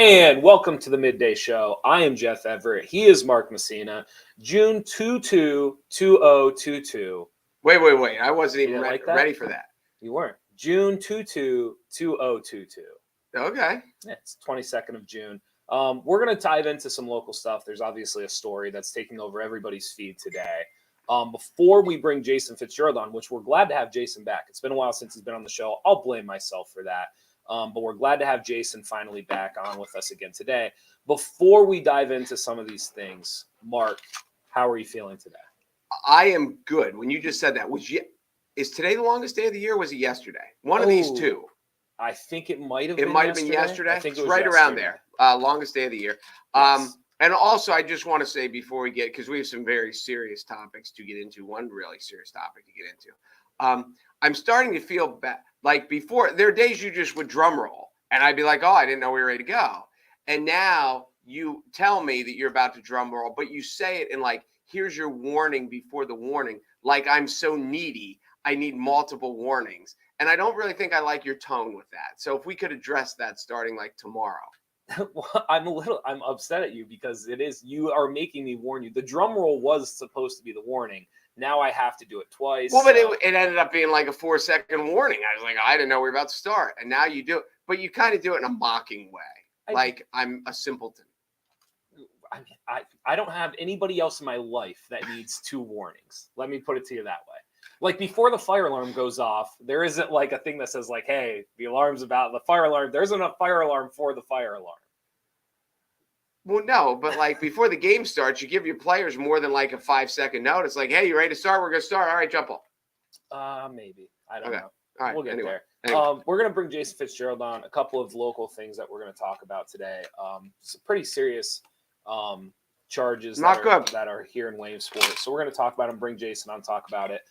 And welcome to the Midday Show. I am Jeff Everett. He is Mark Messina. June 22, 2022. Wait. I wasn't even ready for that. You weren't. June 22, 2022. Okay. Yeah, it's 22nd of June. We're going to dive into some local stuff. There's obviously a story that's taking over everybody's feed today. Before we bring Jason Fitzgerald on, which we're glad to have Jason back. It's been a while since he's been on the show. I'll blame myself for that. But we're glad to have Jason finally back on with us again today. Before we dive into some of these things, Mark, how are you feeling today? I am good. When you just said that, is today the longest day of the year? Or was it yesterday? One of these two. I think it might have. It been might yesterday. have been yesterday. I think it was was right around there. Longest day of the year. Yes. And also, I just want to say before we get, because we have some very serious topics to get into. One really serious topic to get into. I'm starting to feel bad. Like before, there are days you just would drum roll, and I'd be like, "Oh, I didn't know we were ready to go." And now you tell me that you're about to drum roll, but you say it in like, "Here's your warning before the warning." Like I'm so needy, I need multiple warnings, and I don't really think I like your tone with that. So if we could address that starting like tomorrow. Well, I'm upset at you because you are making me warn you. The drum roll was supposed to be the warning. Now I have to do it twice. Well, but it ended up being like a 4-second warning. I was like, I didn't know we were about to start. And now you do it. But you kind of do it in a mocking way. Like I'm a simpleton. I don't have anybody else in my life that needs 2 warnings. Let me put it to you that way. Like before the fire alarm goes off, there isn't like a thing that says like, hey, the alarm's about the fire alarm. There isn't a fire alarm for the fire alarm. Well, no, but like before the game starts, you give your players more than like a 5-second notice. Like, hey, you ready to start? We're going to start. All right, jump off. Maybe. I don't know. All right, we'll get there. Anyway. We're going to bring Jason Fitzgerald on. A couple of local things that we're going to talk about today. Some pretty serious charges that are here in Williamsport. So we're going to talk about them, bring Jason on, talk about it.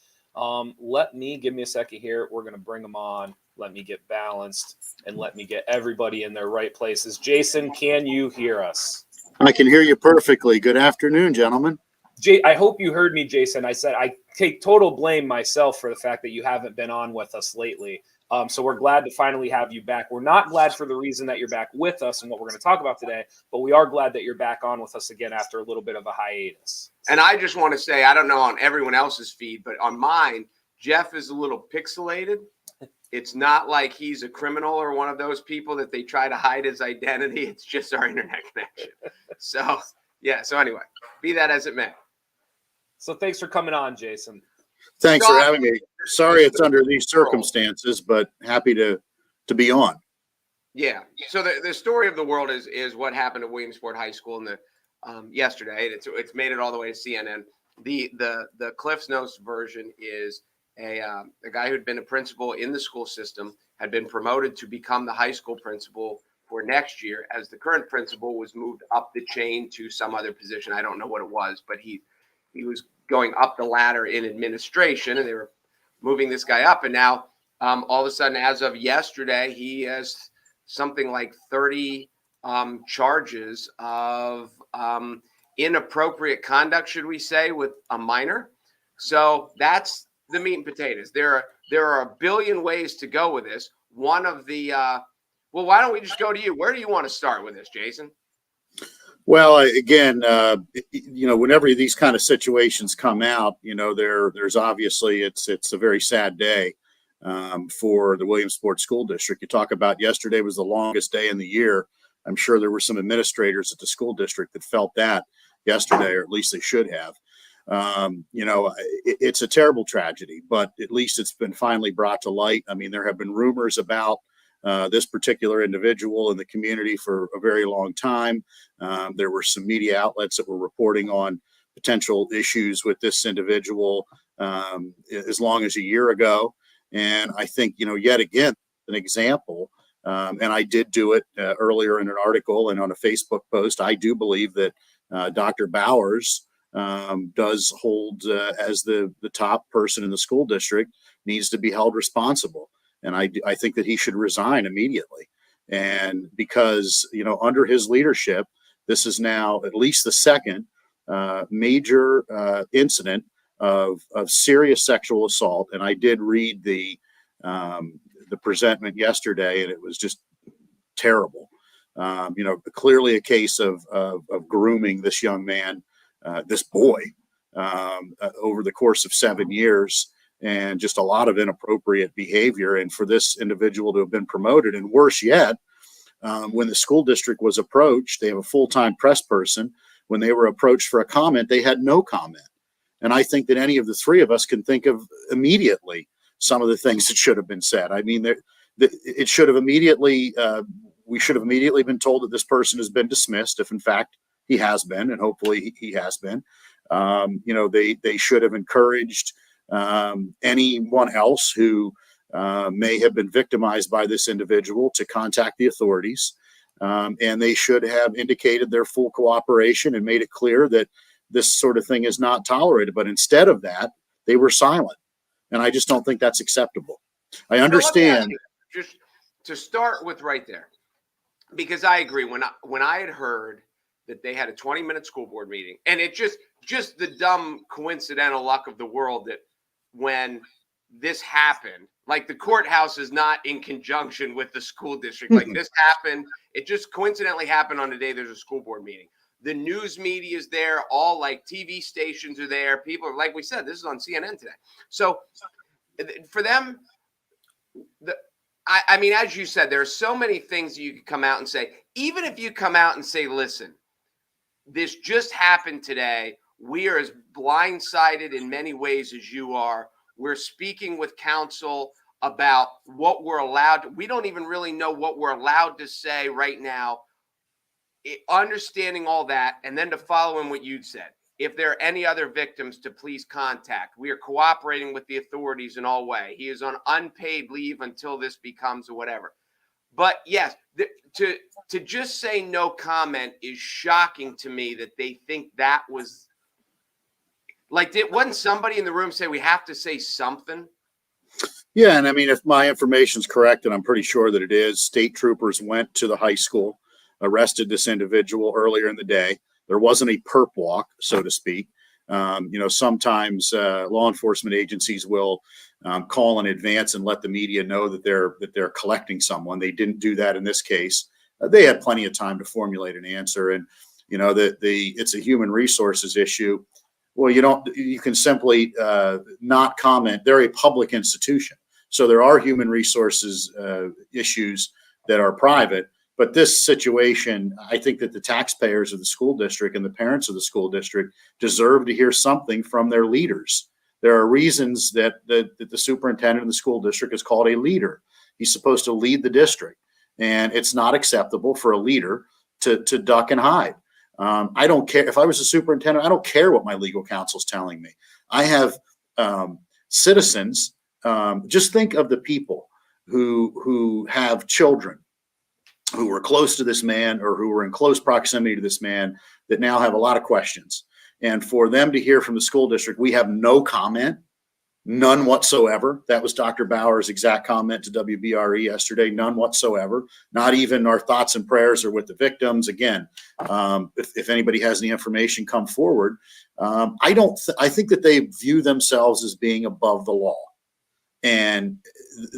Give me a second here. We're going to bring them on. Let me get balanced and let me get everybody in their right places. Jason, can you hear us? I can hear you perfectly. Good afternoon, gentlemen. I hope you heard me, Jason. I said I take total blame myself for the fact that you haven't been on with us lately. So we're glad to finally have you back. We're not glad for the reason that you're back with us and what we're going to talk about today, but we are glad that you're back on with us again after a little bit of a hiatus. And I just want to say, I don't know on everyone else's feed, but on mine, Jeff is a little pixelated. It's not like he's a criminal or one of those people that they try to hide his identity. It's just our internet connection. So, yeah. So anyway, be that as it may. So thanks for coming on, Jason. Thanks for having me. Sorry it's under these circumstances, but happy to be on. Yeah. So the story of the world is what happened at Williamsport High School in the yesterday. It's made it all the way to CNN. The Cliff's Notes version is a guy who'd been a principal in the school system, had been promoted to become the high school principal for next year, as the current principal was moved up the chain to some other position. I don't know what it was, but he was going up the ladder in administration, and they were moving this guy up. And now all of a sudden, as of yesterday, he has something like 30 charges of inappropriate conduct, should we say, with a minor. So that's the meat and potatoes. There are a billion ways to go with this. One of the well, why don't we just go to you? Where do you want to start with this, Jason? Well, again, whenever these kind of situations come out, there's obviously it's a very sad day for the Williamsport School District. You talk about yesterday was the longest day in the year. I'm sure there were some administrators at the school district that felt that yesterday, or at least they should have. It's a terrible tragedy, but at least it's been finally brought to light. I mean, there have been rumors about this particular individual in the community for a very long time. There were some media outlets that were reporting on potential issues with this individual as long as a year ago. And I think, yet again, an example, and I did do it earlier in an article and on a Facebook post. I do believe that Dr. Bowers does hold as the top person in the school district needs to be held responsible. And I think that he should resign immediately. And because, under his leadership, this is now at least the second major incident of serious sexual assault. And I did read the presentment yesterday, and it was just terrible. Clearly a case of grooming this young man, this boy, over the course of 7 years, and just a lot of inappropriate behavior. And for this individual to have been promoted, and worse yet, when the school district was approached, they have a full-time press person. When they were approached for a comment, they had no comment. And I think that any of the three of us can think of immediately some of the things that should have been said. I mean, it should have immediately, we should have immediately been told that this person has been dismissed, if in fact he has been, and hopefully he has been. They should have encouraged anyone else who may have been victimized by this individual to contact the authorities. And they should have indicated their full cooperation and made it clear that this sort of thing is not tolerated. But instead of that, they were silent. And I just don't think that's acceptable. I understand. Just to start with right there, because I agree. When I had heard that they had a 20-minute school board meeting, and it just the dumb coincidental luck of the world that when this happened, like the courthouse is not in conjunction with the school district. Like this happened, it just coincidentally happened on the day there's a school board meeting. The news media is there, all like TV stations are there. People are, like we said, this is on CNN today. So for them, I mean, as you said, there are so many things that you could come out and say. Even if you come out and say, listen, this just happened today. We are as blindsided in many ways as you are. We're speaking with counsel about what we're allowed to. We don't even really know what we're allowed to say right now. Understanding all that, and then to follow in what you'd said. If there are any other victims, to please contact. We are cooperating with the authorities in all way. He is on unpaid leave until this becomes whatever. But yes, to just say no comment is shocking to me that they think that was like, wasn't somebody in the room say we have to say something? Yeah, and I mean, if my information's correct, and I'm pretty sure that it is, state troopers went to the high school, arrested this individual earlier in the day. There wasn't a perp walk, so to speak. Sometimes law enforcement agencies will call in advance and let the media know that they're collecting someone. They didn't do that in this case. They had plenty of time to formulate an answer, and it's a human resources issue. Well, you can simply not comment. They're a public institution, so there are human resources issues that are private. But this situation, I think that the taxpayers of the school district and the parents of the school district deserve to hear something from their leaders. There are reasons that the superintendent of the school district is called a leader. He's supposed to lead the district, and it's not acceptable for a leader to duck and hide. I don't care if I was a superintendent. I don't care what my legal counsel's telling me. I have citizens. Just think of the people who have children who were close to this man or who were in close proximity to this man that now have a lot of questions. And for them to hear from the school district, we have no comment, none whatsoever. That was Dr. Bauer's exact comment to WBRE yesterday, none whatsoever. Not even our thoughts and prayers are with the victims. Again, if anybody has any information, come forward. I think that they view themselves as being above the law. And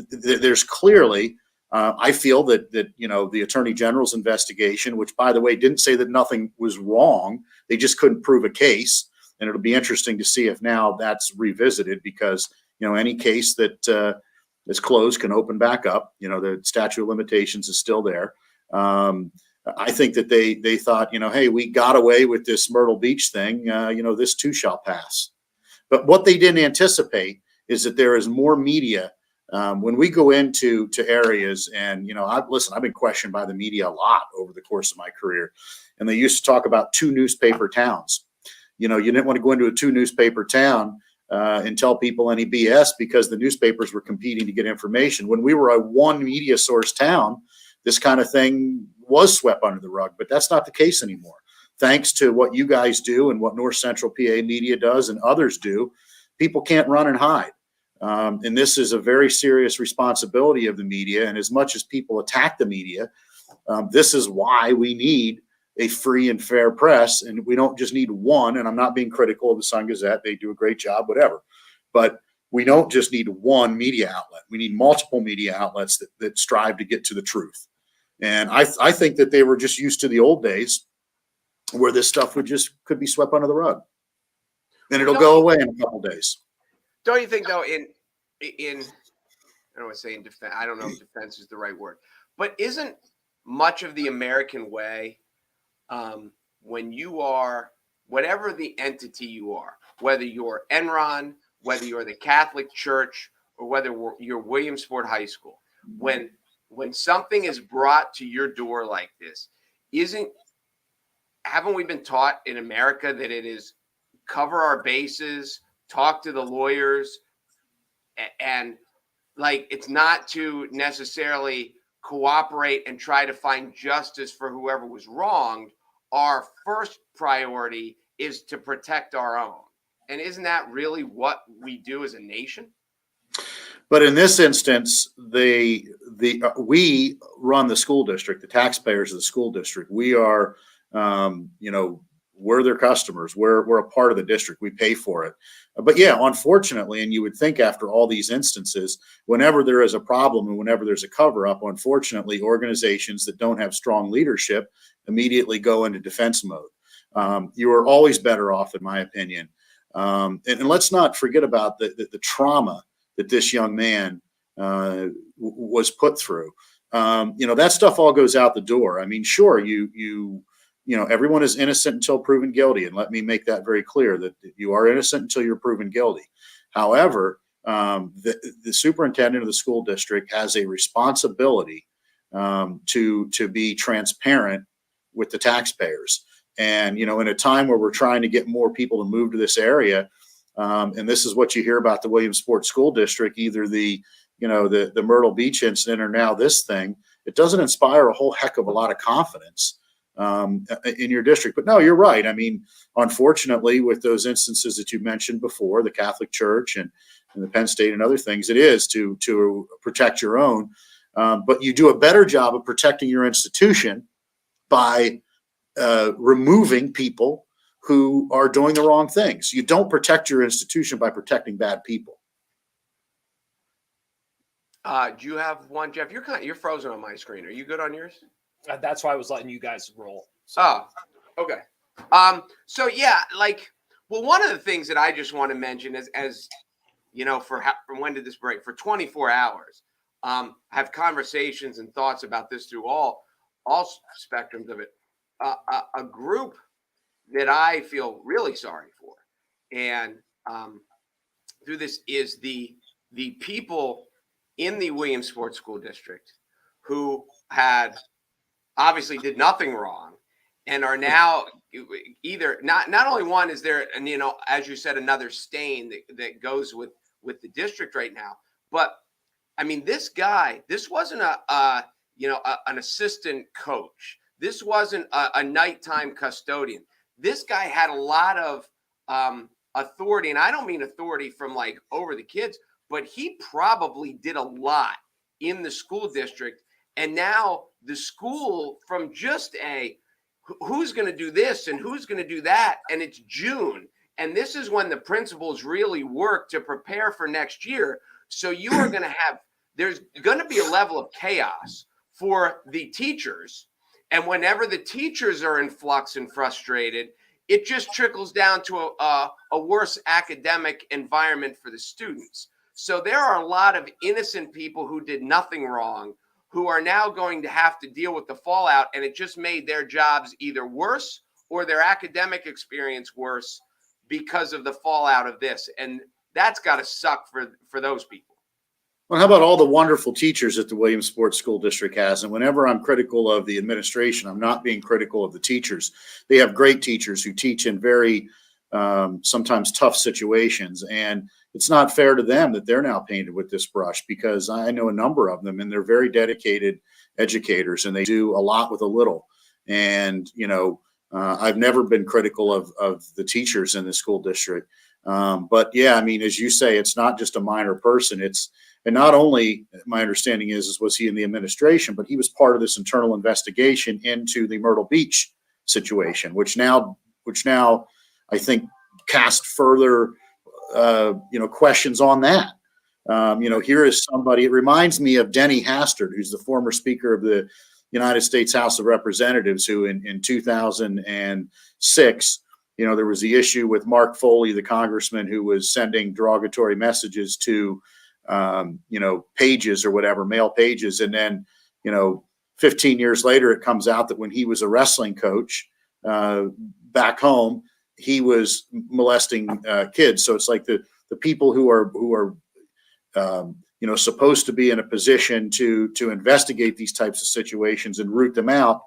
there's clearly, I feel that the Attorney General's investigation, which by the way didn't say that nothing was wrong, they just couldn't prove a case, and it'll be interesting to see if now that's revisited, because any case that is closed can open back up. The statute of limitations is still there. I think that they thought, hey, we got away with this Myrtle Beach thing. This too shall pass. But what they didn't anticipate is that there is more media. When we go into areas, and I've been questioned by the media a lot over the course of my career, and they used to talk about 2 newspaper towns. You didn't want to go into a 2 newspaper town and tell people any BS, because the newspapers were competing to get information. When we were a 1 media source town, this kind of thing was swept under the rug, but that's not the case anymore. Thanks to what you guys do and what North Central PA Media does and others do, people can't run and hide. And this is a very serious responsibility of the media. And as much as people attack the media, this is why we need a free and fair press. And we don't just need one. And I'm not being critical of the Sun Gazette. They do a great job, whatever. But we don't just need one media outlet. We need multiple media outlets that strive to get to the truth. And I think that they were just used to the old days where this stuff could be swept under the rug, and it'll go away in a couple of days. Don't you think though, in I don't want to say in defense, I don't know if defense is the right word, but isn't much of the American way, when you are, whatever the entity you are, whether you're Enron, whether you're the Catholic Church, or whether you're Williamsport High School, when something is brought to your door like this, haven't we been taught in America that it is cover our bases, talk to the lawyers, and like it's not to necessarily cooperate and try to find justice for whoever was wronged? Our first priority is to protect our own. And isn't that really what we do as a nation? But in this instance, we run the school district, the taxpayers of the school district. We are, we're their customers. We're a part of the district. We pay for it. But yeah, unfortunately, and you would think after all these instances, whenever there is a problem and whenever there's a cover up, unfortunately, organizations that don't have strong leadership immediately go into defense mode. You are always better off, in my opinion. And let's not forget about the trauma that this young man was put through. That stuff all goes out the door. I mean, sure, everyone is innocent until proven guilty. And let me make that very clear, that you are innocent until you're proven guilty. However, the superintendent of the school district has a responsibility to be transparent with the taxpayers. And, in a time where we're trying to get more people to move to this area, and this is what you hear about the Williamsport School District, either the Myrtle Beach incident or now this thing, it doesn't inspire a whole heck of a lot of confidence in your district. But no, you're right. I mean, unfortunately, with those instances that you mentioned before, the Catholic Church and the Penn State and other things, it is to protect your own. But you do a better job of protecting your institution by removing people who are doing the wrong things. You don't protect your institution by protecting bad people. Do you have one, Jeff? You're frozen on my screen. Are you good on yours? That's why I was letting you guys roll. So. Oh, okay. So yeah, one of the things that I just want to mention is, from when did this break? For 24 hours, have conversations and thoughts about this through all spectrums of it. A group that I feel really sorry for, and through this is the people in the Williamsport School District who had obviously did nothing wrong and are now either not only one is there, and as you said, another stain that goes with the district right now, but I mean, this wasn't an assistant coach. This wasn't a nighttime custodian. This guy had a lot of authority, and I don't mean authority from over the kids, but he probably did a lot in the school district. And now the school, from just who's going to do this and who's going to do that, and it's June, and this is when the principals really work to prepare for next year. So you are going to there's going to be a level of chaos for the teachers. And whenever the teachers are in flux and frustrated, it just trickles down to a worse academic environment for the students. So there are a lot of innocent people who did nothing wrong who are now going to have to deal with the fallout. And it just made their jobs either worse or their academic experience worse because of the fallout of this. And that's got to suck for those people. Well, how about all the wonderful teachers that the Williamsport School District has? And whenever I'm critical of the administration, I'm not being critical of the teachers. They have great teachers who teach in very sometimes tough situations. And it's not fair to them that they're now painted with this brush, because I know a number of them and they're very dedicated educators and they do a lot with a little. And, I've never been critical of the teachers in the school district. But yeah, I mean, as you say, it's not just a minor person. And not only, my understanding was he in the administration, but he was part of this internal investigation into the Myrtle Beach situation, which now I think cast further, questions on that. Here is somebody, it reminds me of Denny Hastert, who's the former speaker of the United States House of Representatives, who in 2006, there was the issue with Mark Foley, the congressman, who was sending derogatory messages to, pages or whatever, mail pages. And then, 15 years later, it comes out that when he was a wrestling coach back home, he was molesting kids. So it's like the people who are supposed to be in a position to investigate these types of situations and root them out,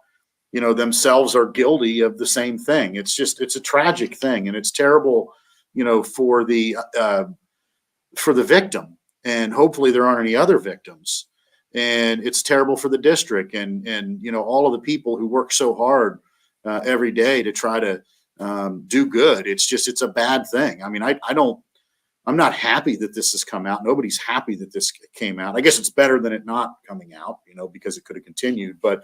themselves are guilty of the same thing. It's a tragic thing, and it's terrible, for the victim, and hopefully there aren't any other victims. And it's terrible for the district and all of the people who work so hard every day to try to do good. It's a bad thing. I mean, I'm not happy that this has come out. Nobody's happy that this came out. I guess it's better than it not coming out, because it could have continued, but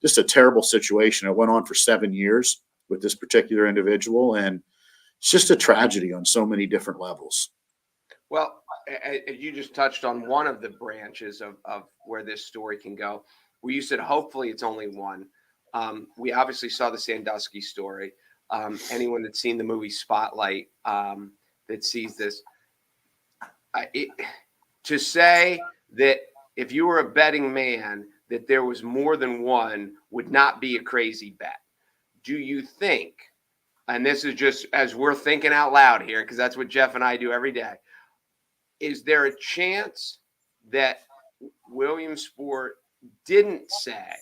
just a terrible situation. It went on for 7 years with this particular individual, and it's just a tragedy on so many different levels. Well, you just touched on one of the branches of where this story can go, where you said hopefully it's only one. We obviously saw the Sandusky story. Anyone that's seen the movie Spotlight that sees this, to say that if you were a betting man that there was more than one would not be a crazy bet. Do you think, and this is just as we're thinking out loud here, because that's what Jeff and I do every day, is there a chance that Williamsport didn't say,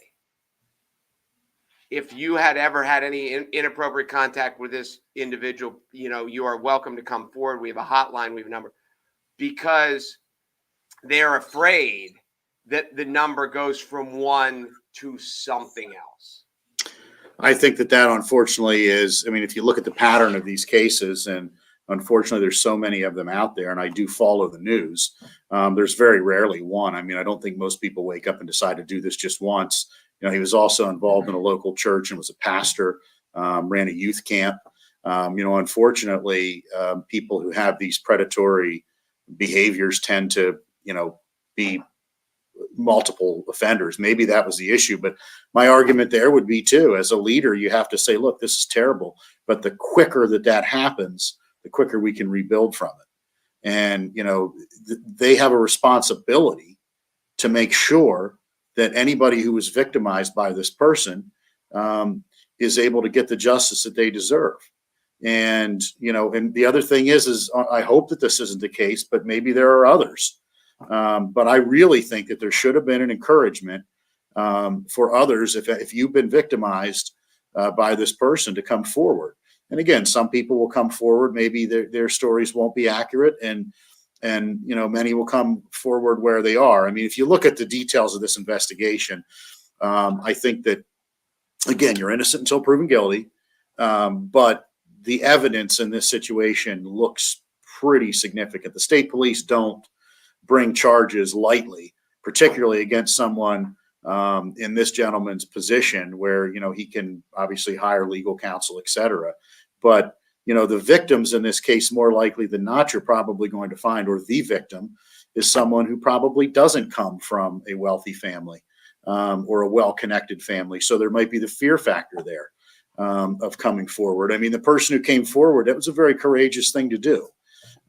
if you had ever had any inappropriate contact with this individual, you are welcome to come forward. We have a hotline, we have a number, because they're afraid that the number goes from one to something else? I think that unfortunately is, if you look at the pattern of these cases, and unfortunately there's so many of them out there, and I do follow the news, there's very rarely one. I don't think most people wake up and decide to do this just once. He was also involved in a local church and was a pastor, ran a youth camp. Unfortunately, people who have these predatory behaviors tend to, be multiple offenders. Maybe that was the issue, but my argument there would be too, as a leader, you have to say, look, this is terrible, but the quicker that happens, the quicker we can rebuild from it. And, they have a responsibility to make sure that anybody who was victimized by this person is able to get the justice that they deserve. And, and the other thing is I hope that this isn't the case, but maybe there are others. But I really think that there should have been an encouragement for others, if you've been victimized by this person, to come forward. And again, some people will come forward. Maybe their stories won't be accurate, and many will come forward where they are. If you look at the details of this investigation, I think that, again, you're innocent until proven guilty. But the evidence in this situation looks pretty significant. The state police don't bring charges lightly, particularly against someone in this gentleman's position, where he can obviously hire legal counsel, et cetera. But the victims in this case, more likely than not, you're probably going to find, or the victim is someone who probably doesn't come from a wealthy family or a well-connected family. So there might be the fear factor there of coming forward. The person who came forward, that was a very courageous thing to do.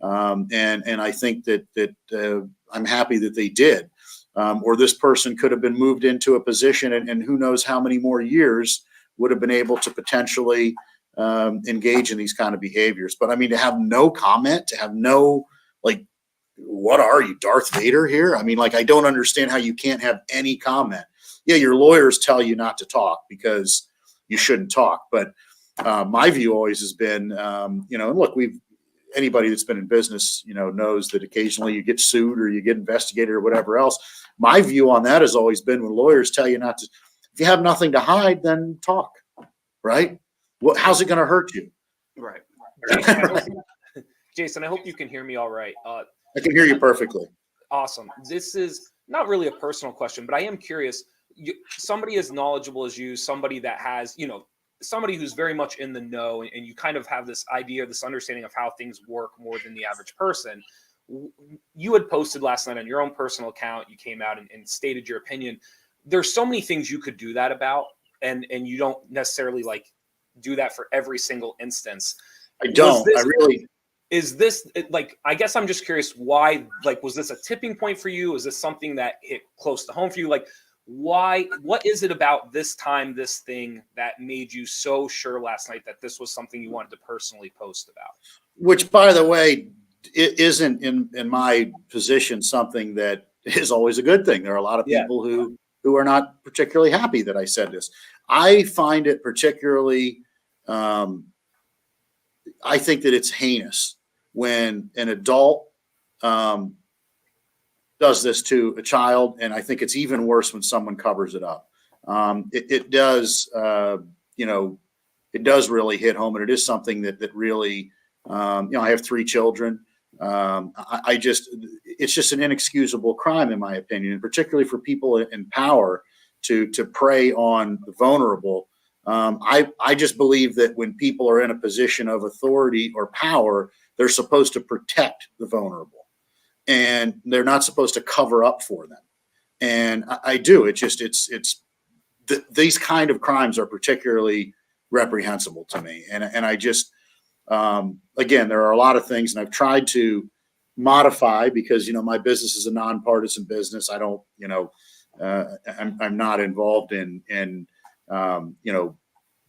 And I think that I'm happy that they did. Or this person could have been moved into a position, and who knows how many more years would have been able to potentially engage in these kind of behaviors. But to have no comment, to have no, what are you, Darth Vader here? I don't understand how you can't have any comment. Yeah, your lawyers tell you not to talk because you shouldn't talk. But my view always has been, and look, anybody that's been in business, knows that occasionally you get sued or you get investigated or whatever else. My view on that has always been, when lawyers tell you not to, if you have nothing to hide, then talk, right? How's it going to hurt you? Right. Jason, I hope you can hear me all right. I can hear you perfectly. Awesome. This is not really a personal question, but I am curious. Somebody as knowledgeable as you, somebody that has, somebody who's very much in the know, and you kind of have this idea, this understanding of how things work more than the average person. You had posted last night on your own personal account, you came out and stated your opinion. there's so many things you could do that about, and you don't necessarily like do that for every single instance. I don't. Is this like, I guess I'm just curious why, like, was this a tipping point for you? Is this something that hit close to home for you? Like, why, what is it about this time, this thing that made you so sure last night that this was something you wanted to personally post about? Which, by the way, it isn't in my position something that is always a good thing. There are a lot of people who are not particularly happy that I said this. I find it particularly, I think that it's heinous when an adult does this to a child, and I think it's even worse when someone covers it up. It does, it does really hit home, and it is something that really, I have 3 children. It's just an inexcusable crime, in my opinion, and particularly for people in power to prey on the vulnerable. I just believe that when people are in a position of authority or power, they're supposed to protect the vulnerable, and they're not supposed to cover up for them. And I do. These kind of crimes are particularly reprehensible to me. And I just, again, there are a lot of things, and I've tried to modify because, my business is a nonpartisan business. I don't, I'm not involved in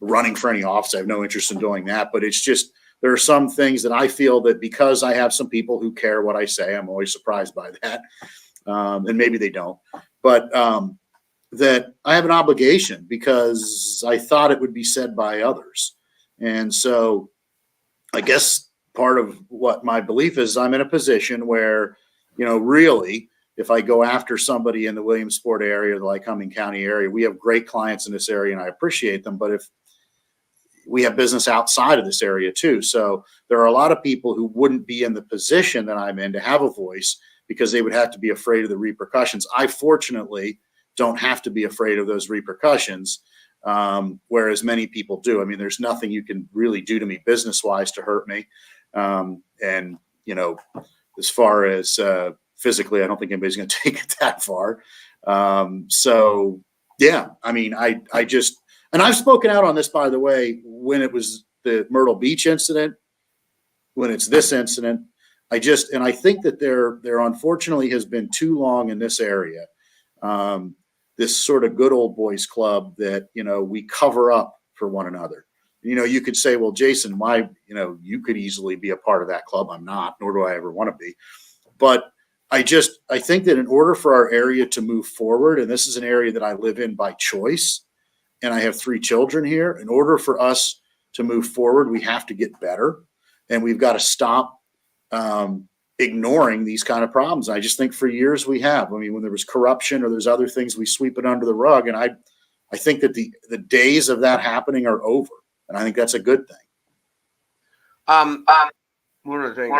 running for any office. I have no interest in doing that, but it's just, there are some things that I feel that because I have some people who care what I say, I'm always surprised by that. And maybe they don't, but that I have an obligation because I thought it would be said by others. And so I guess part of what my belief is, I'm in a position where, really, if I go after somebody in the Williamsport area, the Lycoming County area, we have great clients in this area and I appreciate them. But if we have business outside of this area too. So there are a lot of people who wouldn't be in the position that I'm in to have a voice because they would have to be afraid of the repercussions. I fortunately don't have to be afraid of those repercussions, whereas many people do. I mean, there's nothing you can really do to me business-wise to hurt me. And, as far as physically, I don't think anybody's going to take it that far. So, yeah, I mean, I just, and I've spoken out on this, by the way, when it was the Myrtle Beach incident, when it's this incident, and I think that there unfortunately has been too long in this area, this sort of good old boys club that, we cover up for one another. You could say, well, Jason, why, you could easily be a part of that club. I'm not, nor do I ever want to be. But I think that in order for our area to move forward, and this is an area that I live in by choice, and I have 3 children here, in order for us to move forward, we have to get better, and we've got to stop ignoring these kind of problems. I just think for years we have. I mean, when there was corruption or there's other things, we sweep it under the rug, and I think that the days of that happening are over, and I think that's a good thing. One of the things,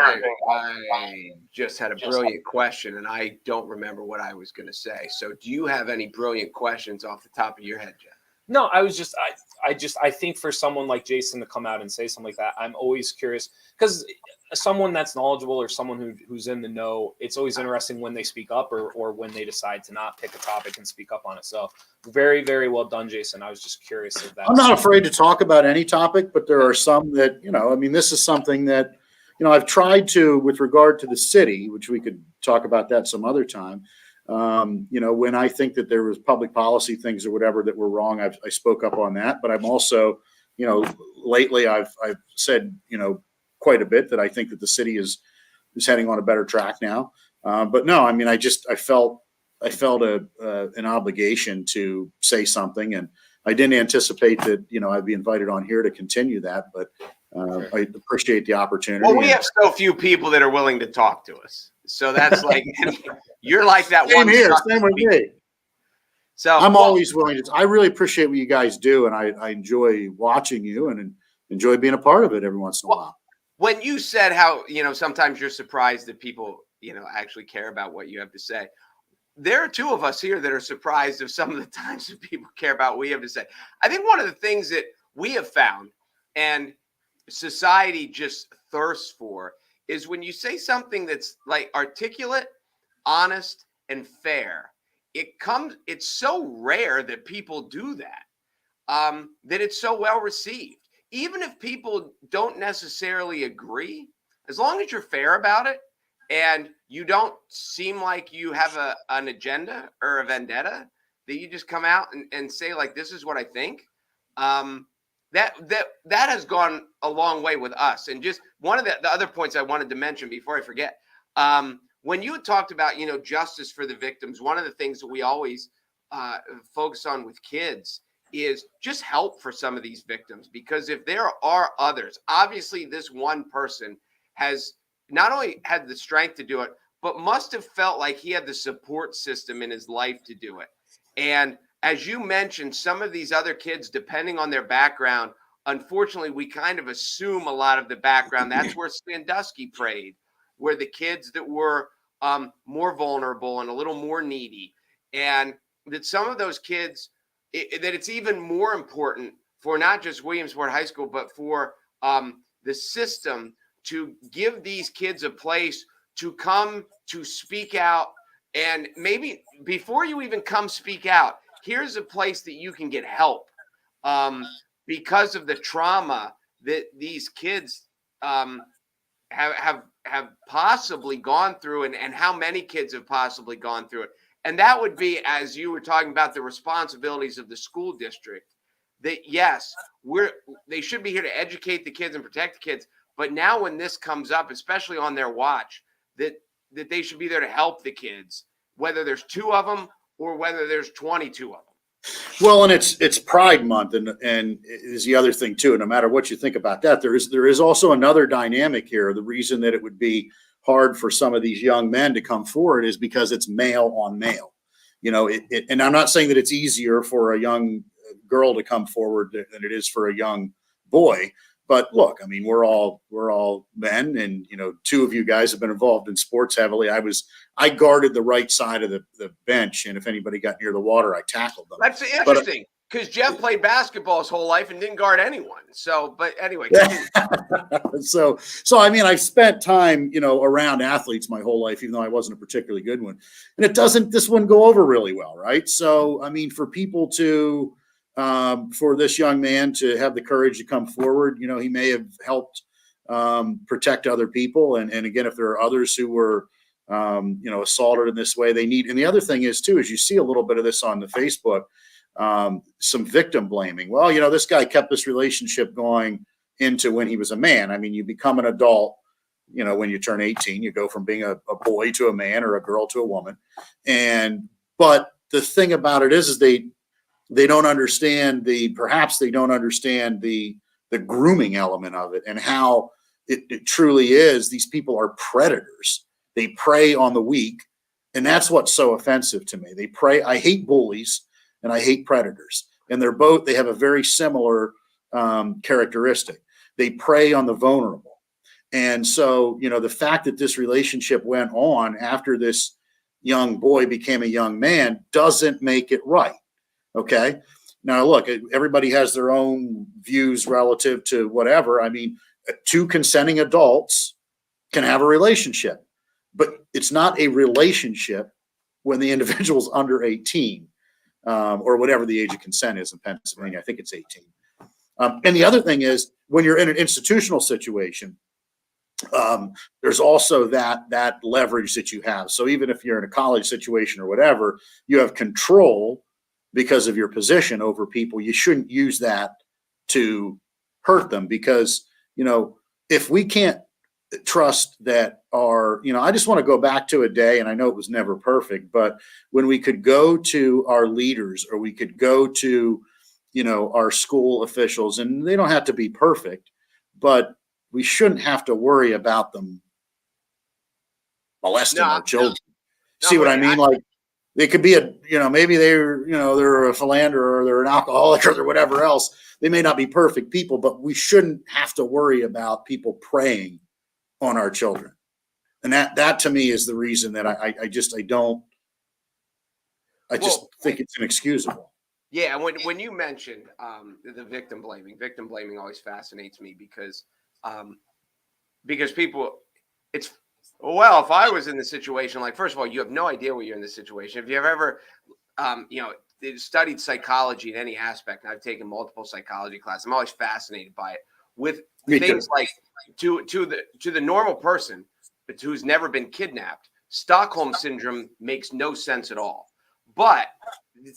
I just had a brilliant question, and I don't remember what I was going to say. So do you have any brilliant questions off the top of your head, Jeff? No, I think for someone like Jason to come out and say something like that, I'm always curious because someone that's knowledgeable or someone who's in the know, it's always interesting when they speak up or when they decide to not pick a topic and speak up on it. So very, very well done, Jason. I was just curious if that. I'm not afraid to talk about any topic, but there are some that, I mean, this is something that, I've tried to, with regard to the city, which we could talk about that some other time. When I think that there was public policy things or whatever that were wrong, I spoke up on that. But I'm also, lately I've said, quite a bit that I think that the city is heading on a better track now. But no, I mean, I felt an obligation to say something, and I didn't anticipate that, I'd be invited on here to continue that, but I appreciate the opportunity. Well, we have so few people that are willing to talk to us. So that's like, you're like that same one. Here, same with me. So I'm always willing to, I really appreciate what you guys do. And I enjoy watching you and enjoy being a part of it every once in a while. When you said how, sometimes you're surprised that people, actually care about what you have to say. There are 2 of us here that are surprised of some of the times that people care about what we have to say. I think one of the things that we have found and society just thirsts for is when you say something that's like articulate, honest, and fair, it's so rare that people do that, that it's so well received. Even if people don't necessarily agree, as long as you're fair about it and you don't seem like you have an agenda or a vendetta, that you just come out and say, like, this is what I think. That has gone a long way with us. And just one of the other points I wanted to mention before I forget, when you talked about, justice for the victims, one of the things that we always focus on with kids is just help for some of these victims, because if there are others, obviously this one person has not only had the strength to do it, but must have felt like he had the support system in his life to do it. And as you mentioned, some of these other kids, depending on their background, unfortunately, we kind of assume a lot of the background. That's where Sandusky prayed, where the kids that were more vulnerable and a little more needy, and that some of those kids, that it's even more important for not just Williamsport High School, but for the system to give these kids a place to come to speak out. And maybe before you even come speak out, here's a place that you can get help because of the trauma that these kids have possibly gone through, and how many kids have possibly gone through it. And that would be, as you were talking about, the responsibilities of the school district, that yes, they should be here to educate the kids and protect the kids. But now when this comes up, especially on their watch, that they should be there to help the kids, whether there's 2 of them or whether there's 22 of them. Well, and it's Pride Month, and is the other thing too. No matter what you think about that, there is also another dynamic here. The reason that it would be hard for some of these young men to come forward is because it's male on male. And I'm not saying that it's easier for a young girl to come forward than it is for a young boy. But look, I mean, we're all men, and 2 of you guys have been involved in sports heavily. I guarded the right side of the bench, and if anybody got near the water, I tackled them. That's interesting, because Jeff played basketball his whole life and didn't guard anyone. So, but anyway. so I mean, I've spent time, around athletes my whole life, even though I wasn't a particularly good one. And this wouldn't go over really well, right? So, I mean, for people to, for this young man to have the courage to come forward, he may have helped protect other people. And again, if there are others who were, assaulted in this way, they need. And the other thing is too, is you see a little bit of this on the Facebook, some victim blaming. Well, this guy kept this relationship going into when he was a man. I mean, you become an adult, when you turn 18, you go from being a boy to a man, or a girl to a woman. But the thing about it is they don't understand perhaps they don't understand the grooming element of it, and how it truly is. These people are predators. They prey on the weak. And that's what's so offensive to me. I hate bullies and I hate predators. And they have a very similar characteristic. They prey on the vulnerable. And so, the fact that this relationship went on after this young boy became a young man doesn't make it right. Okay. Now, look, everybody has their own views relative to whatever. I mean, 2 consenting adults can have a relationship, but it's not a relationship when the individual's under 18, or whatever the age of consent is in Pennsylvania. I think it's 18. And the other thing is, when you're in an institutional situation, there's also that leverage that you have. So even if you're in a college situation or whatever, you have control because of your position over people. You shouldn't use that to hurt them, because, if we can't trust that I just want to go back to a day, and I know it was never perfect, but when we could go to our leaders, or we could go to, our school officials, and they don't have to be perfect, but we shouldn't have to worry about them molesting our children. See what I mean? Like, they could be maybe they're a philanderer, or they're an alcoholic, or whatever else. They may not be perfect people, but we shouldn't have to worry about people preying on our children. And that to me is the reason that I think it's inexcusable. Yeah. When you mentioned the victim blaming always fascinates me, because people, it's Well, if I was in the situation, like, first of all, you have no idea what you're in this situation. If you've ever, studied psychology in any aspect, and I've taken multiple psychology classes, I'm always fascinated by it. With Me things too. like to the normal person, but who's never been kidnapped, Stockholm syndrome makes no sense at all. But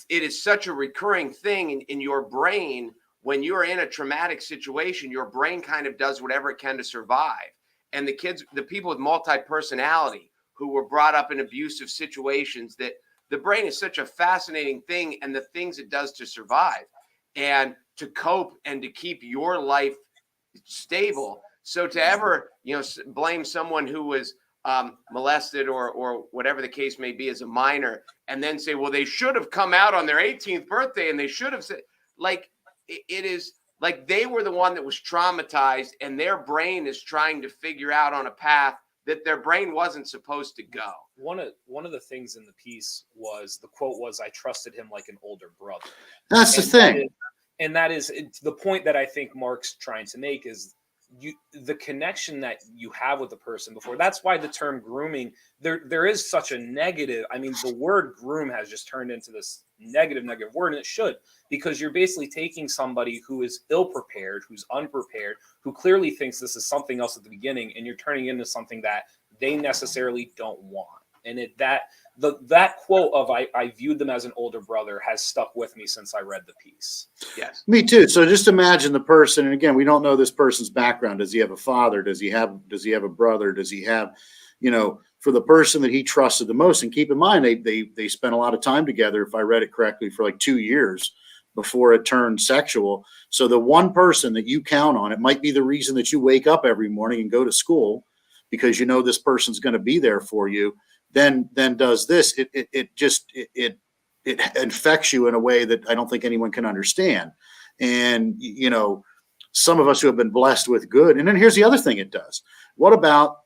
it is such a recurring thing in your brain. When you're in a traumatic situation, your brain kind of does whatever it can to survive. And the people with multi-personality who were brought up in abusive situations, that the brain is such a fascinating thing, and the things it does to survive and to cope and to keep your life stable. So to ever, blame someone who was molested or whatever the case may be as a minor, and then say, well, they should have come out on their 18th birthday and they should have said, like, it is like they were the one that was traumatized, and their brain is trying to figure out on a path that their brain wasn't supposed to go. One of the things in the piece was, the quote was, "I trusted him like an older brother." That's the thing. That is the point that I think Mark's trying to make, is the connection that you have with the person before. That's why the term grooming, there is such a negative. I mean, the word groom has just turned into this negative word, and it should, because you're basically taking somebody who is ill prepared, who's unprepared, who clearly thinks this is something else at the beginning, and you're turning into something that they necessarily don't want. And that quote of I viewed them as an older brother has stuck with me since I read the piece. Yes. Me too. So just imagine the person, and again, we don't know this person's background. Does he have a father? Does he have a brother? Does he have, for the person that he trusted the most? And keep in mind, they spent a lot of time together, if I read it correctly, for like 2 years before it turned sexual. So the one person that you count on, it might be the reason that you wake up every morning and go to school, because you know this person's going to be there for you. Then does this. It infects you in a way that I don't think anyone can understand. And, some of us who have been blessed with good. And then here's the other thing it does. What about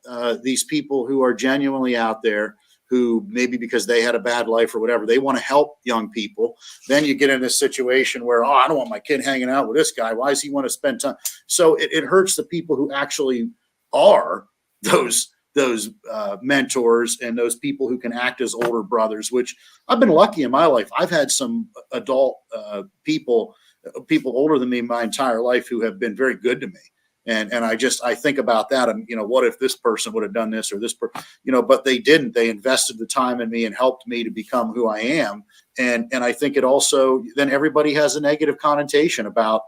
these people who are genuinely out there, who maybe because they had a bad life or whatever, they want to help young people. Then you get in this situation where, I don't want my kid hanging out with this guy. Why does he want to spend time? So it hurts the people who actually are those mentors and those people who can act as older brothers, which I've been lucky in my life. I've had some adult people older than me my entire life who have been very good to me. And I think about that. And, what if this person would have done this or this, but they didn't. They invested the time in me and helped me to become who I am. And I think it also, then everybody has a negative connotation about,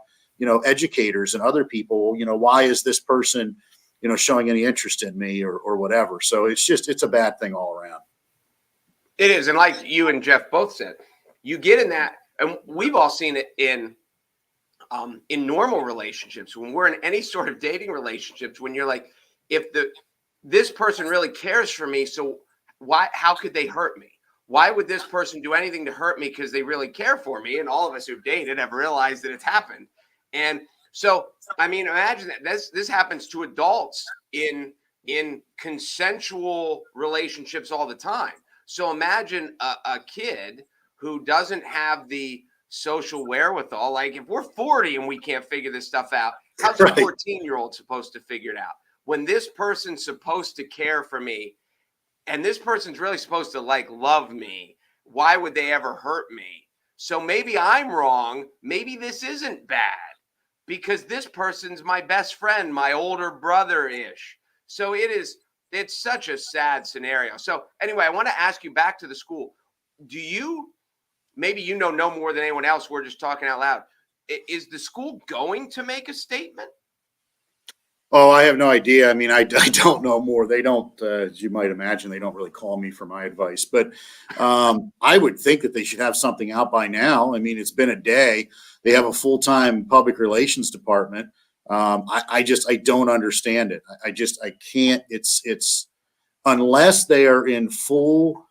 educators and other people. Why is this person, showing any interest in me or whatever. So it's a bad thing all around. It is. And like you and Jeff both said, you get in that, and we've all seen it in normal relationships, when we're in any sort of dating relationships, when you're like, if this person really cares for me, so how could they hurt me? Why would this person do anything to hurt me? Because they really care for me. And all of us who've dated have realized that it's happened. And so, I mean, imagine that this happens to adults in consensual relationships all the time. So imagine a kid who doesn't have the social wherewithal. Like, if we're 40 and we can't figure this stuff out, how's a 14-year-old supposed to figure it out? When this person's supposed to care for me, and this person's really supposed to love me, why would they ever hurt me? So maybe I'm wrong. Maybe this isn't bad, because this person's my best friend, my older brother-ish. So it's such a sad scenario. So anyway, I want to ask you, back to the school. Maybe no more than anyone else, we're just talking out loud. Is the school going to make a statement? Oh, I have no idea. I mean, I don't know more. They don't, as you might imagine, they don't really call me for my advice. But I would think that they should have something out by now. I mean, it's been a day. They have a full-time public relations department. I don't understand it. I can't. It's unless they are in full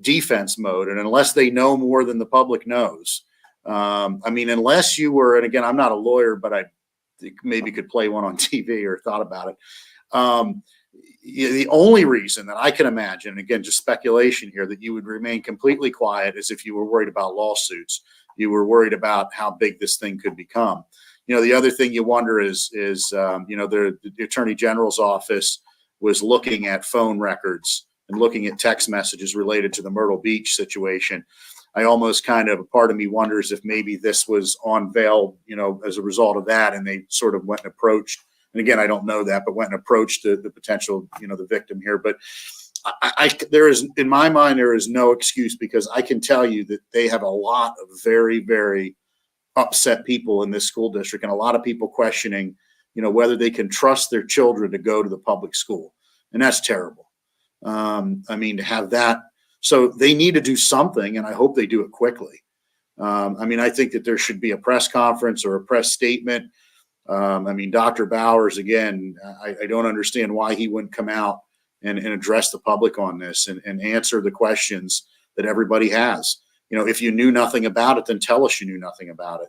defense mode, and unless they know more than the public knows. I mean, unless you were, and again, I'm not a lawyer, but I maybe could play one on TV or thought about it. The only reason that I can imagine, again, just speculation here, that you would remain completely quiet is if you were worried about lawsuits. You were worried about how big this thing could become. The other thing you wonder is the Attorney General's office was looking at phone records and looking at text messages related to the Myrtle Beach situation. I almost kind of, a part of me wonders if maybe this was on bail, as a result of that. And they sort of went and approached, and again, I don't know that, but went and approached the potential, the victim here. But there is, in my mind, there is no excuse, because I can tell you that they have a lot of very, very upset people in this school district, and a lot of people questioning, whether they can trust their children to go to the public school. And that's terrible. To have that. So they need to do something, and I hope they do it quickly. I think that there should be a press conference or a press statement. Dr. Bowers, again, I don't understand why he wouldn't come out and address the public on this and answer the questions that everybody has. If you knew nothing about it, then tell us you knew nothing about it.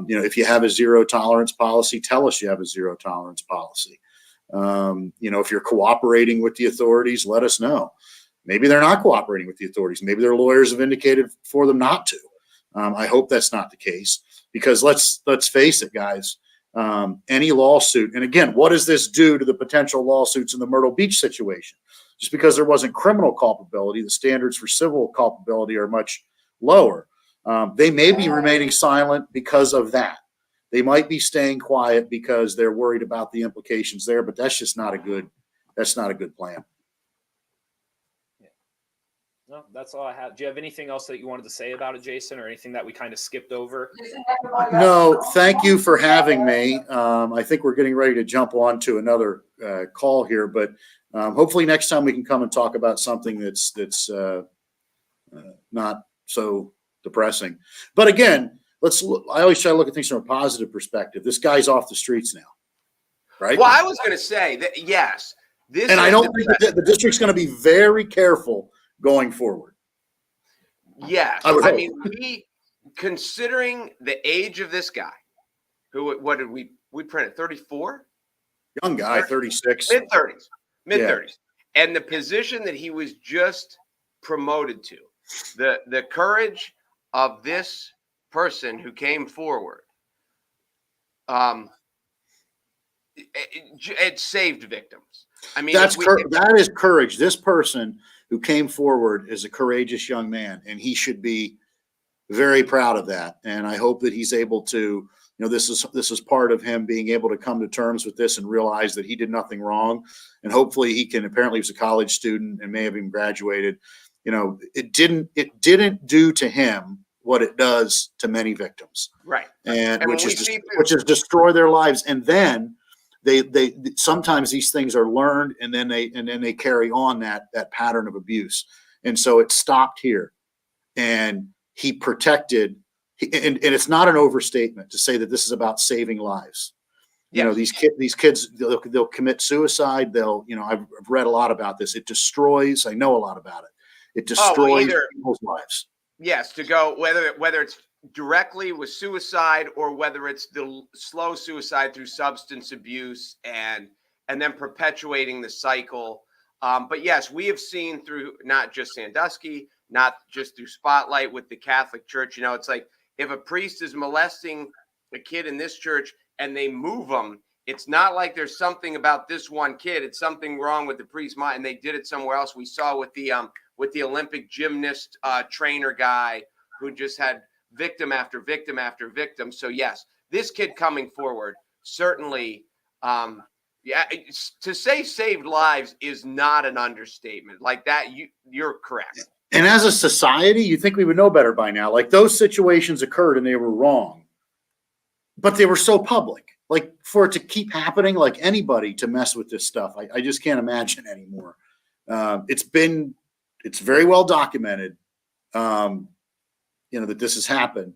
If you have a zero tolerance policy, tell us you have a zero tolerance policy. If you're cooperating with the authorities, let us know. Maybe they're not cooperating with the authorities. Maybe their lawyers have indicated for them not to. I hope that's not the case, because let's face it, guys. Any lawsuit, and again, what does this do to the potential lawsuits in the Myrtle Beach situation? Just because there wasn't criminal culpability, the standards for civil culpability are much lower. They may be remaining silent because of that. They might be staying quiet because they're worried about the implications there, but that's just not a good plan. No, that's all I have. Do you have anything else that you wanted to say about it, Jason, or anything that we kind of skipped over? No, thank you for having me. I think we're getting ready to jump on to another call here, but hopefully next time we can come and talk about something that's not so depressing. But again, I always try to look at things from a positive perspective. This guy's off the streets now, right? Well, I was going to say that, yes. I don't think that the district's going to be very careful going forward. Yes. Considering the age of this guy, what did we print it? 34? Young guy, 36. Mid-30s. And the position that he was just promoted to, the courage of this person who came forward, it saved victims. That is courage. This person who came forward is a courageous young man, and he should be very proud of that. And I hope that he's able to, this is part of him being able to come to terms with this and realize that he did nothing wrong. And hopefully he can, apparently he's a college student and may have even graduated. It didn't do to him what it does to many victims. Right. And which is destroy their lives. And then they sometimes these things are learned, and then they carry on that pattern of abuse. And so it stopped here, and he protected, and it's not an overstatement to say that this is about saving lives. Yes. These kids, they'll commit suicide. I've read a lot about this. It destroys, I know a lot about it. It destroys people's lives. Yes. To go, whether it's directly with suicide or whether it's the slow suicide through substance abuse and then perpetuating the cycle. But yes, we have seen through not just Sandusky, not just through Spotlight with the Catholic Church. It's like if a priest is molesting a kid in this church and they move them, it's not like there's something about this one kid. It's something wrong with the priest's mind, and they did it somewhere else. We saw with the Olympic gymnast trainer guy who just had victim after victim after victim. So yes, this kid coming forward certainly, to say saved lives is not an understatement. Like that, you're correct. And as a society, you think we would know better by now. Like, those situations occurred and they were wrong, but they were so public. Like, for it to keep happening, like anybody to mess with this stuff, I just can't imagine anymore. It's very well documented. That this has happened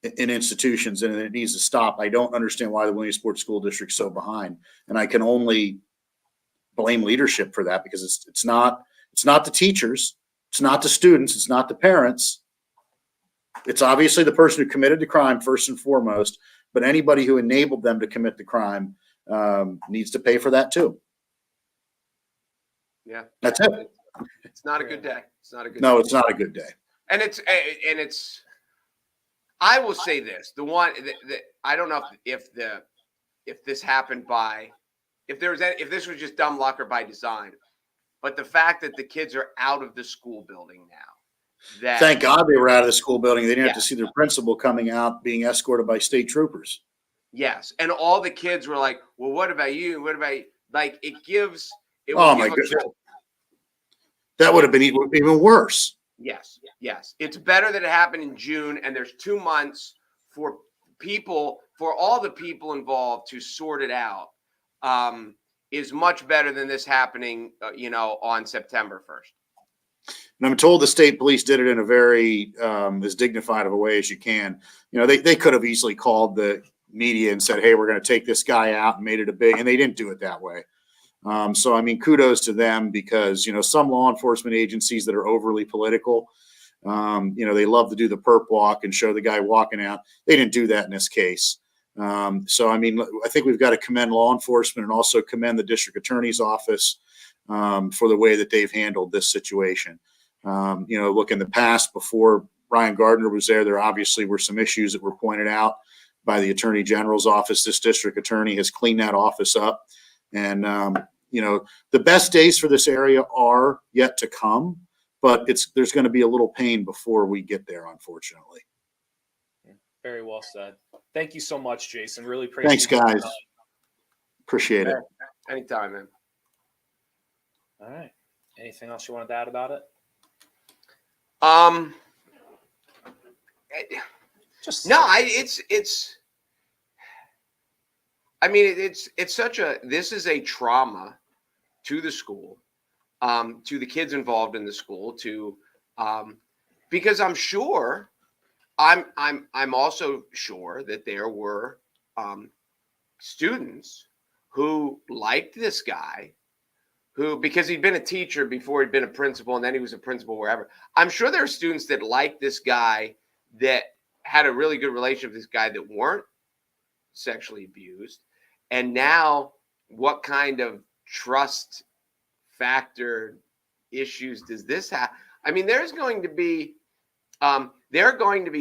in institutions, and it needs to stop. I don't understand why the Williamsport School District is so behind, and I can only blame leadership for that, because it's not the teachers, it's not the students, it's not the parents. It's obviously the person who committed the crime first and foremost, but anybody who enabled them to commit the crime needs to pay for that too. Yeah, that's it. It's not a good day. It's not a good. No, it's not a good day. And it's. I will say this: the one that I don't know if this happened by if this was just dumb luck or by design, but the fact that the kids are out of the school building now. Thank God they were out of the school building. They didn't have Yeah. to see their principal coming out being escorted by state troopers. Yes, and all the kids were like, "Well, what about you? What about you?" Like it Oh my goodness. That would have been even worse. Yes. It's better that it happened in June, and there's 2 months for all the people involved to sort it out. Is much better than this happening, on September 1st. And I'm told the state police did it in a very as dignified of a way as you can. They could have easily called the media and said, "Hey, we're going to take this guy out," and made it a big, and they didn't do it that way. So, I mean, kudos to them because, some law enforcement agencies that are overly political, they love to do the perp walk and show the guy walking out. They didn't do that in this case. So, I mean, I think we've got to commend law enforcement and also commend the district attorney's office for the way that they've handled this situation. Look, in the past, before Ryan Gardner was there obviously were some issues that were pointed out by the attorney general's office. This district attorney has cleaned that office up. And, the best days for this area are yet to come, but there's going to be a little pain before we get there, unfortunately. Very well said. Thank you so much, Jason. Really appreciate it. Thanks, guys. Appreciate it. Anytime, man. All right. Anything else you wanted to add about it? This is a trauma to the school, to the kids involved in the school, because I'm sure, I'm also sure that there were students who liked this guy, because he'd been a teacher before he'd been a principal, and then he was a principal wherever. I'm sure there are students that liked this guy, that had a really good relationship with this guy, that weren't sexually abused. And now, what kind of trust factor issues does this have? I mean, there are going to be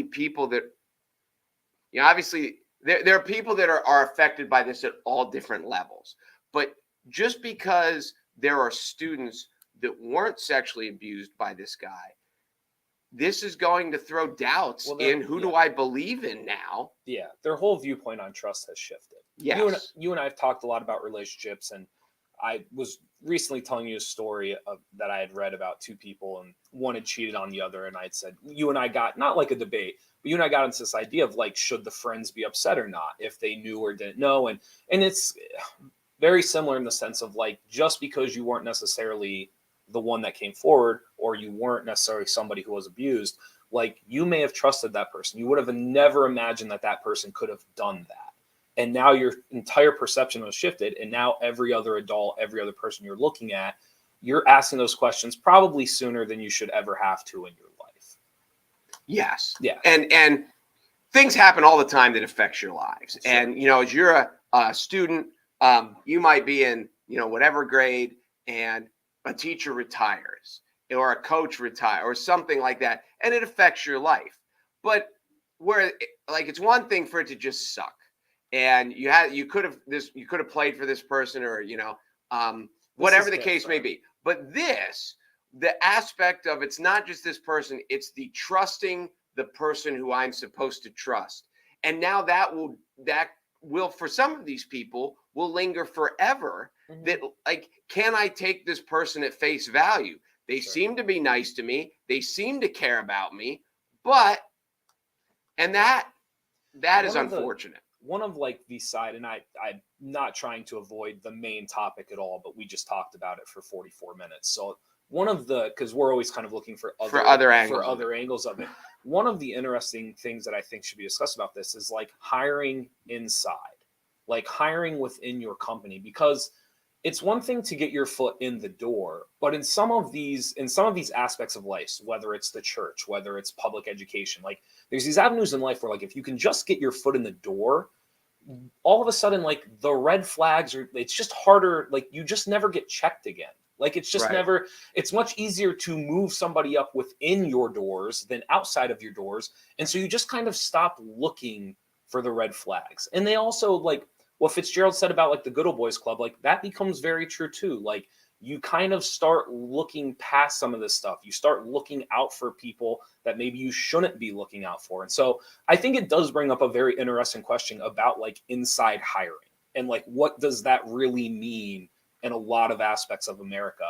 people that, obviously there are people that are affected by this at all different levels. But just because there are students that weren't sexually abused by this guy, this is going to throw doubts in who do I believe in now? Yeah, their whole viewpoint on trust has shifted. Yes. You and I have talked a lot about relationships, and I was recently telling you a story that I had read about two people, and one had cheated on the other, and I'd said, you and I got, not like a debate, but you and I got into this idea of like, should the friends be upset or not, if they knew or didn't know? And it's very similar in the sense of like, just because you weren't necessarily the one that came forward, or you weren't necessarily somebody who was abused, like you may have trusted that person. You would have never imagined that person could have done that. And now your entire perception has shifted. And now every other adult, every other person you're looking at, you're asking those questions probably sooner than you should ever have to in your life. Yes. Yeah. And things happen all the time that affects your lives. Sure. And, as you're a student, you might be in, whatever grade, and a teacher retires or a coach retires or something like that, and it affects your life. But it's one thing for it to just suck, and you could have played for this person, or whatever the case may be. But the aspect of it's not just this person, it's the trusting the person who I'm supposed to trust. And now that will for some of these people will linger forever. Mm-hmm. That like, can I take this person at face value? They seem to be nice to me. They seem to care about me, and that is unfortunate. One of like the side, and I'm not trying to avoid the main topic at all, but we just talked about it for 44 minutes. So because we're always kind of looking for other angles of it. One of the interesting things that I think should be discussed about this is like hiring inside, like hiring within your company, because it's one thing to get your foot in the door, but in some of these aspects of life, whether it's the church, whether it's public education, like there's these avenues in life where like, if you can just get your foot in the door, all of a sudden, like the red flags it's just harder. Like you just never get checked again. Like it's just never, it's much easier to move somebody up within your doors than outside of your doors. And so you just kind of stop looking for the red flags. And they also like, what Fitzgerald said about like the Good Old Boys Club, like that becomes very true too. Like you kind of start looking past some of this stuff. You start looking out for people that maybe you shouldn't be looking out for. And so I think it does bring up a very interesting question about like inside hiring and like what does that really mean in a lot of aspects of America.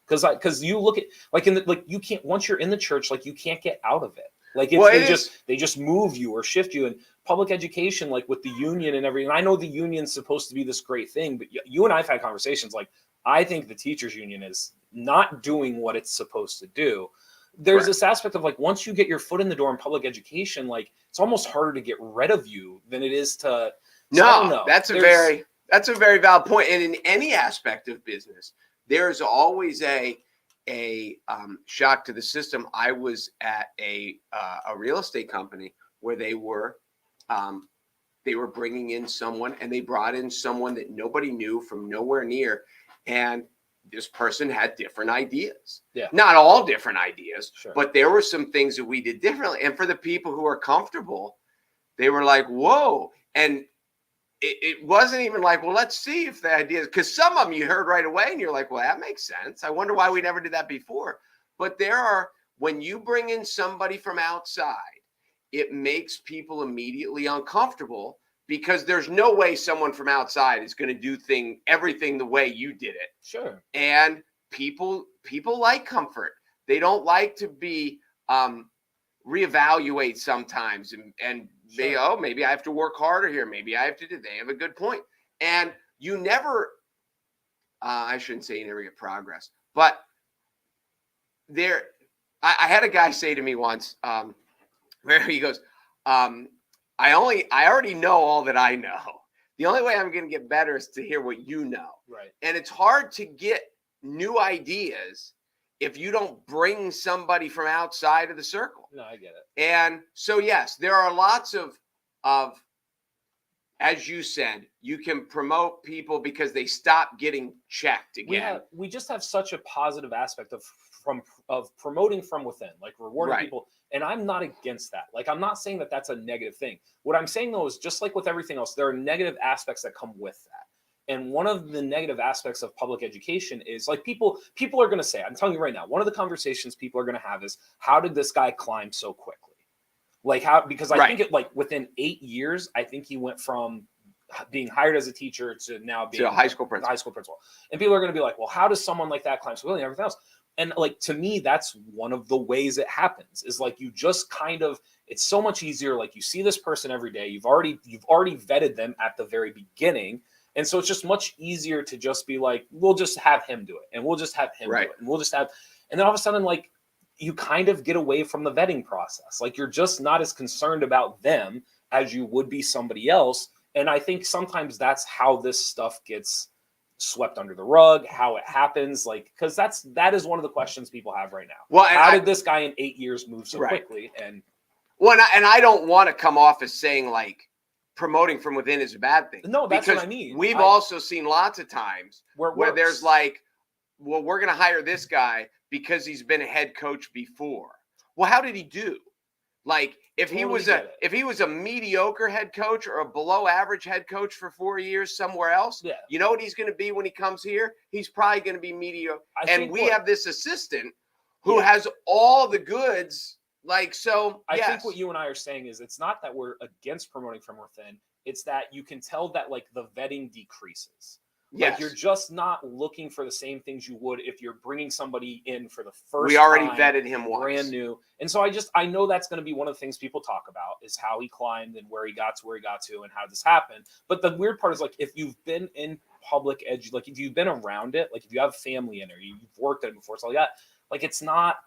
Because you look at like you can't, once you're in the church, like you can't get out of it. Like they just move you or shift you. And public education, like with the union and everything. I know the union's supposed to be this great thing, but you and I've had conversations. Like I think the teachers union is not doing what it's supposed to do. There's this aspect of like once you get your foot in the door in public education, like it's almost harder to get rid of you than it is to. So I don't know. That's a very valid point. And in any aspect of business, there's always a shock to the system. I was at a real estate company where they were bringing in someone, and they brought in someone that nobody knew from nowhere near, and this person had different ideas. Yeah, not all different ideas, sure, but there were some things that we did differently. And for the people who are comfortable, they were like, "Whoa!" And it wasn't even like, well, let's see if the ideas, because some of them you heard right away and you're like, well, that makes sense. I wonder why we never did that before. But when you bring in somebody from outside, it makes people immediately uncomfortable because there's no way someone from outside is going to do everything the way you did it. Sure. And people like comfort. They don't like to be reevaluate sometimes and sure, maybe I have to work harder here. Maybe I have to do. They have a good point. And you never, I shouldn't say you never get progress, but I had a guy say to me once, where he goes, I already know all that I know. The only way I'm going to get better is to hear what you know. Right. And it's hard to get new ideas if you don't bring somebody from outside of the circle. No, I get it. And so, yes, there are lots of, as you said, you can promote people because they stop getting checked again. We just have such a positive aspect of promoting from within, like rewarding people. And I'm not against that. Like, I'm not saying that that's a negative thing. What I'm saying, though, is just like with everything else, there are negative aspects that come with that. And one of the negative aspects of public education is like people are going to say, I'm telling you right now, one of the conversations people are going to have is, how did this guy climb so quickly? Like because I think within 8 years, I think he went from being hired as a teacher to now being a high school principal. And people are going to be like, well, how does someone like that climb so quickly and everything else? And like, to me, that's one of the ways it happens is like, you just kind of, it's so much easier. Like you see this person every day. You've already vetted them at the very beginning. And so it's just much easier to just be like, we'll just have him do it. And we'll just have him do it. And we'll just have, and then all of a sudden, like, you kind of get away from the vetting process. Like, you're just not as concerned about them as you would be somebody else. And I think sometimes that's how this stuff gets swept under the rug, how it happens. Like, because that is one of the questions people have right now. Well, how did this guy in 8 years move so quickly? And I don't want to come off as saying like, promoting from within is a bad thing. No, that's what I mean. We've also seen lots of times where there's like, well, we're going to hire this guy because he's been a head coach before. Well, how did he do? Like if he was a mediocre head coach or a below average head coach for 4 years somewhere else, you know what he's going to be when he comes here? He's probably going to be mediocre. And we have this assistant who has all the goods. Like, so I think what you and I are saying is it's not that we're against promoting from within. It's that you can tell that like the vetting decreases. Yes. Like you're just not looking for the same things you would if you're bringing somebody in for the first time. We already vetted him once. Brand new. And so I know that's going to be one of the things people talk about is how he climbed and where he got to and how this happened. But the weird part is like, if you've been in public edu, like if you've been around it, like if you have family in it, or you've worked at it before, so like it's not,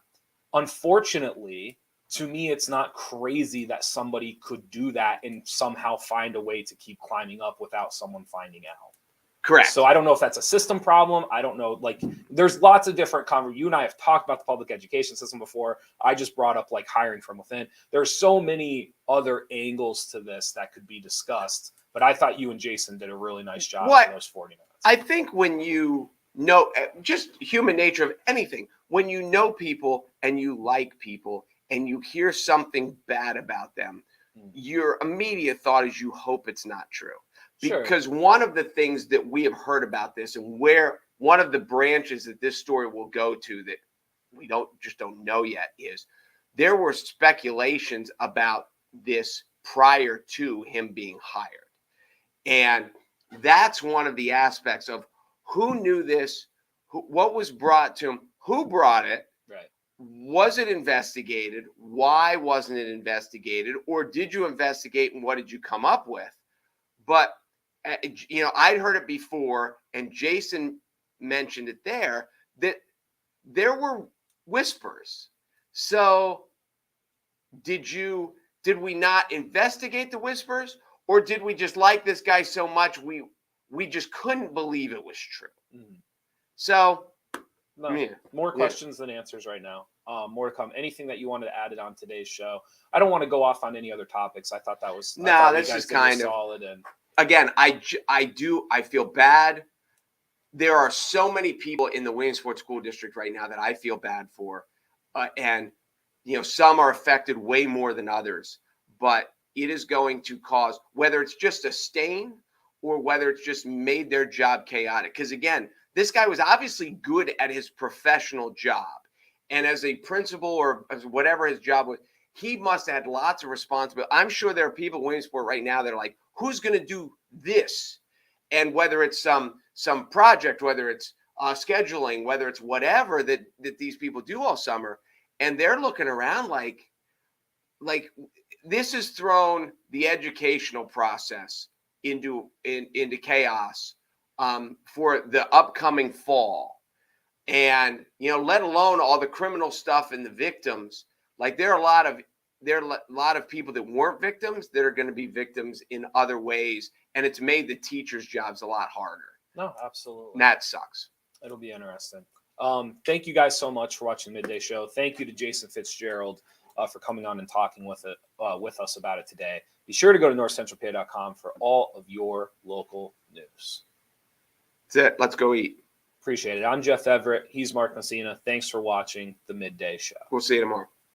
unfortunately, to me, it's not crazy that somebody could do that and somehow find a way to keep climbing up without someone finding out. Correct. So I don't know if that's a system problem. I don't know. Like, there's lots of different you and I have talked about the public education system before. I just brought up like hiring from within. There's so many other angles to this that could be discussed. But I thought you and Jason did a really nice job in those 40 minutes. I think when you know, just human nature of anything, when you know people and you like people, and you hear something bad about them, your immediate thought is you hope it's not true. Sure. Because one of the things that we have heard about this, and where one of the branches that this story will go to that we don't know yet, is there were speculations about this prior to him being hired. And that's one of the aspects of who knew this, what was brought to him, who brought it, Right. was it investigated, why wasn't it investigated, or did you investigate and what did you come up with? But, I'd heard it before, and Jason mentioned it there, that there were whispers. So did we not investigate the whispers, or did we just like this guy so much we just couldn't believe it was true? Mm. So more questions than answers right now. More to come. Anything that you wanted to add on today's show? I don't want to go off on any other topics. I thought that was this is kind of solid. And again, I feel bad. There are so many people in the Williamsport School District right now that I feel bad for, and some are affected way more than others. But it is going to cause, whether it's just a stain or whether it's just made their job chaotic. Because again, this guy was obviously good at his professional job, and as a principal or as whatever his job was, he must have had lots of responsibility. I'm sure there are people in Williamsport right now that are like, who's going to do this? And whether it's some project, whether it's scheduling, whether it's whatever that these people do all summer, and they're looking around like this has thrown the educational process into chaos for the upcoming fall. And let alone all the criminal stuff and the victims. Like there are a lot of people that weren't victims that are going to be victims in other ways, and it's made the teachers' jobs a lot harder. No, absolutely. And that sucks. It'll be interesting. Thank you guys so much for watching Midday Show. Thank you to Jason Fitzgerald for coming on and talking with us about it today. Be sure to go to NorthcentralPa.com for all of your local news. That's it. Let's go eat. Appreciate it. I'm Jeff Everett. He's Mark Messina. Thanks for watching the Midday Show. We'll see you tomorrow.